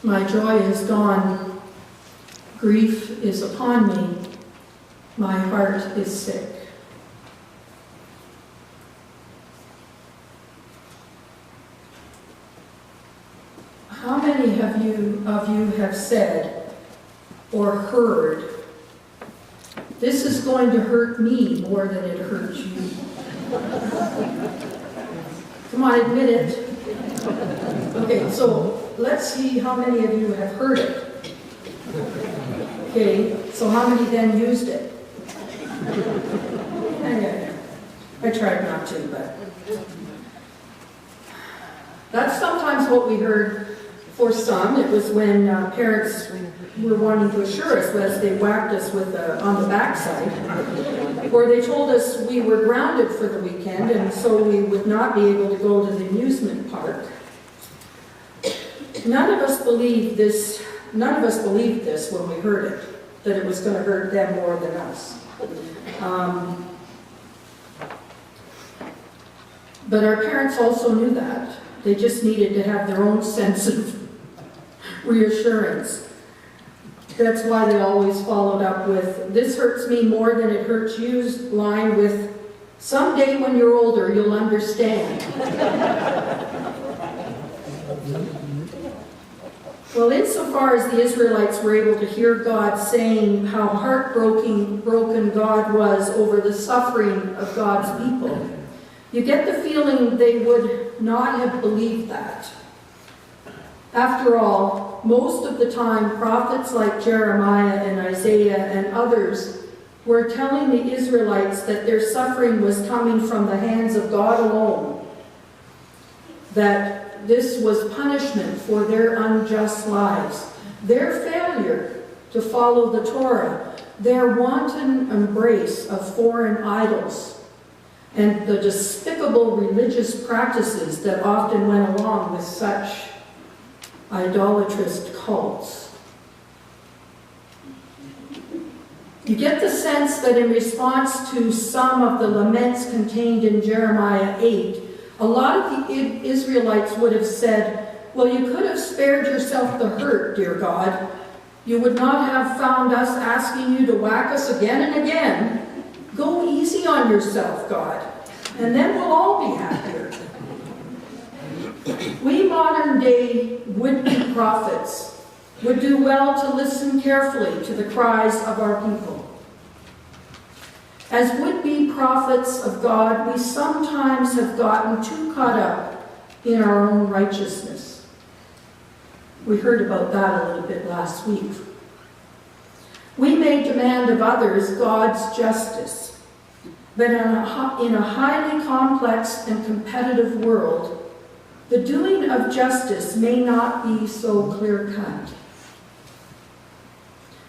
My joy is gone, grief is upon me, my heart is sick. How many of you have said or heard, "This is going to hurt me more than it hurts you"? Come on, admit it. Okay, so let's see how many of you have heard it. Okay, so how many then used it? Yeah. I tried not to, but that's sometimes what we heard. For some, it was when parents were wanting to assure us as they whacked us with on the backside, or they told us we were grounded for the weekend and so we would not be able to go to the amusement park. None of us believed this when we heard it, that it was going to hurt them more than us. But our parents also knew that. They just needed to have their own sense of reassurance. That's why they always followed up with, "This hurts me more than it hurts you," line with, "Someday when you're older, you'll understand." Well, insofar as the Israelites were able to hear God saying how broken God was over the suffering of God's people, you get the feeling they would not have believed that. After all, most of the time, prophets like Jeremiah and Isaiah and others were telling the Israelites that their suffering was coming from the hands of God alone, that this was punishment for their unjust lives, their failure to follow the Torah, their wanton embrace of foreign idols, and the despicable religious practices that often went along with such idolatrous cults. You get the sense that in response to some of the laments contained in Jeremiah 8, a lot of the Israelites would have said, "Well, you could have spared yourself the hurt, dear God. You would not have found us asking you to whack us again and again. Go easy on yourself, God, and then we'll all be happier." We modern-day would-be prophets would do well to listen carefully to the cries of our people. As would-be prophets of God, we sometimes have gotten too caught up in our own righteousness. We heard about that a little bit last week. We may demand of others God's justice, but in a highly complex and competitive world, the doing of justice may not be so clear-cut.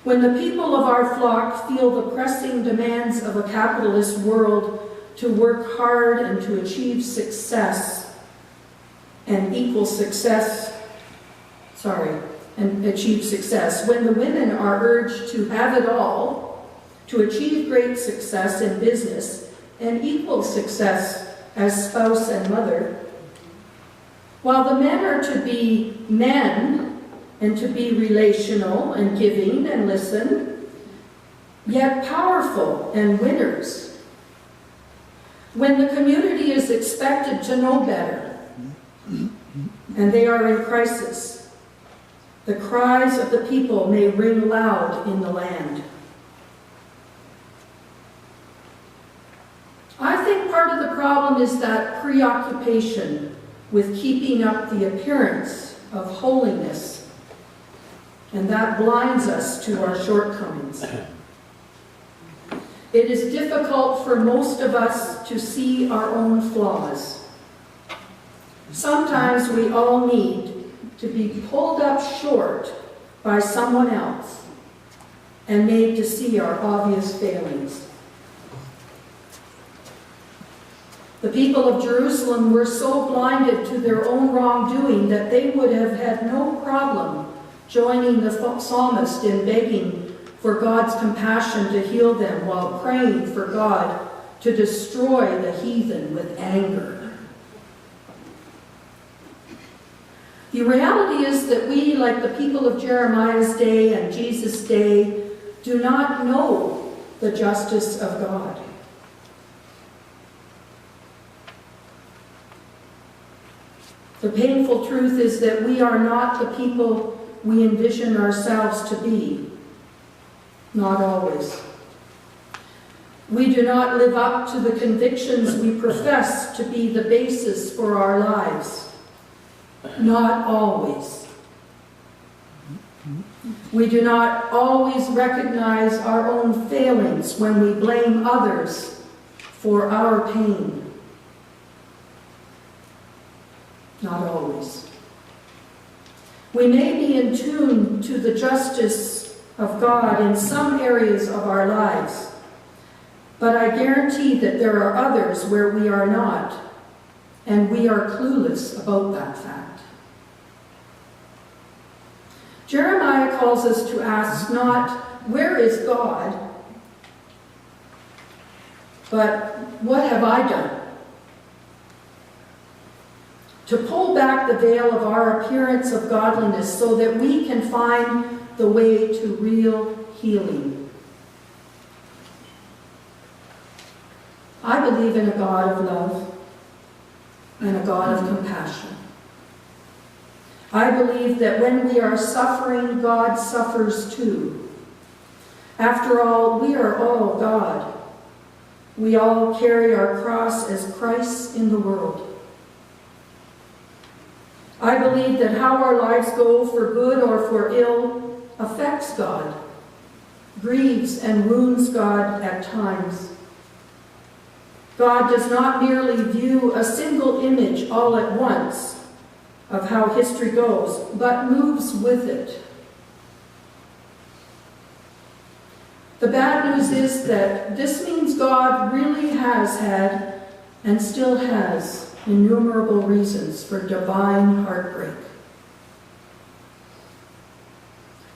When the people of our flock feel the pressing demands of a capitalist world to work hard and to achieve success, and achieve success, when the women are urged to have it all, to achieve great success in business and equal success as spouse and mother, while the men are to be men and to be relational and giving and listen, yet powerful and winners, when the community is expected to know better and they are in crisis, the cries of the people may ring loud in the land. I think part of the problem is that preoccupation with keeping up the appearance of holiness, and that blinds us to our shortcomings. It is difficult for most of us to see our own flaws. Sometimes we all need to be pulled up short by someone else and made to see our obvious failings. The people of Jerusalem were so blinded to their own wrongdoing that they would have had no problem joining the psalmist in begging for God's compassion to heal them while praying for God to destroy the heathen with anger. The reality is that we, like the people of Jeremiah's day and Jesus' day, do not know the justice of God. The painful truth is that we are not the people we envision ourselves to be. Not always. We do not live up to the convictions we profess to be the basis for our lives. Not always. We do not always recognize our own failings when we blame others for our pain. Not always. We may be in tune to the justice of God in some areas of our lives, but I guarantee that there are others where we are not, and we are clueless about that fact. Jeremiah calls us to ask not, where is God, but what have I done? To pull back the veil of our appearance of godliness so that we can find the way to real healing. I believe in a God of love and a God of compassion. I believe that when we are suffering, God suffers too. After all, we are all God. We all carry our cross as Christ in the world. I believe that how our lives go, for good or for ill, affects God, grieves and wounds God at times. God does not merely view a single image all at once of how history goes, but moves with it. The bad news is that this means God really has had and still has innumerable reasons for divine heartbreak.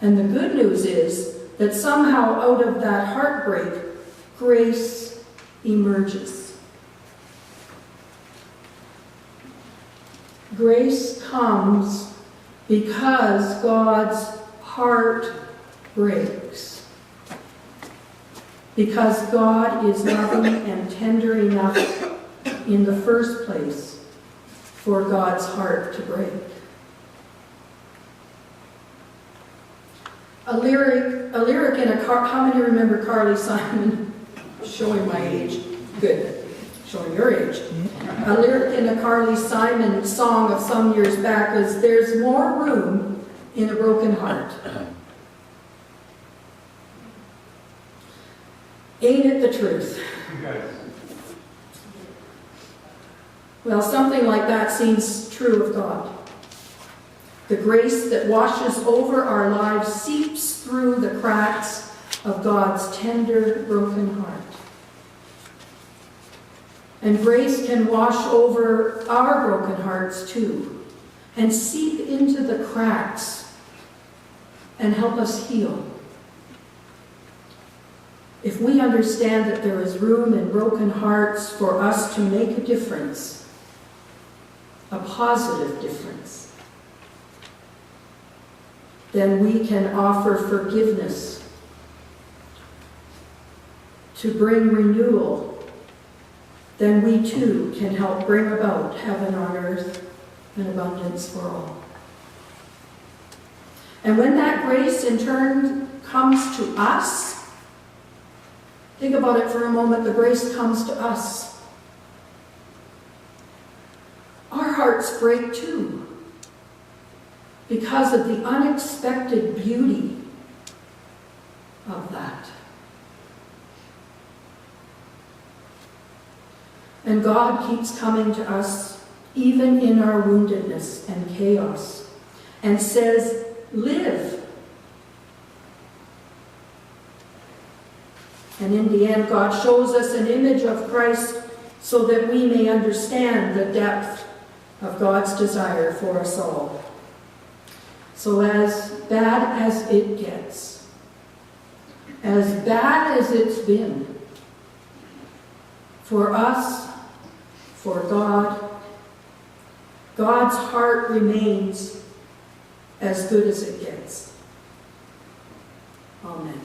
And the good news is that somehow out of that heartbreak, grace emerges. Grace comes because God's heart breaks. Because God is loving and tender enough in the first place for God's heart to break. A lyric in a how many remember Carly Simon? Showing my age. Good. Showing your age. A lyric in a Carly Simon song of some years back is, "There's more room in a broken heart." Ain't it the truth? Well, something like that seems true of God. The grace that washes over our lives seeps through the cracks of God's tender, broken heart. And grace can wash over our broken hearts too, and seep into the cracks and help us heal. If we understand that there is room in broken hearts for us to make a difference, a positive difference, then we can offer forgiveness to bring renewal. Then we too can help bring about heaven on earth and abundance for all. And when that grace in turn comes to us, think about it for a moment, the grace comes to us. Our hearts break too, because of the unexpected beauty of that. And God keeps coming to us, even in our woundedness and chaos, and says, live. And in the end, God shows us an image of Christ so that we may understand the depth of God's desire for us all. So as bad as it gets, as bad as it's been, for us, for God, God's heart remains as good as it gets. Amen.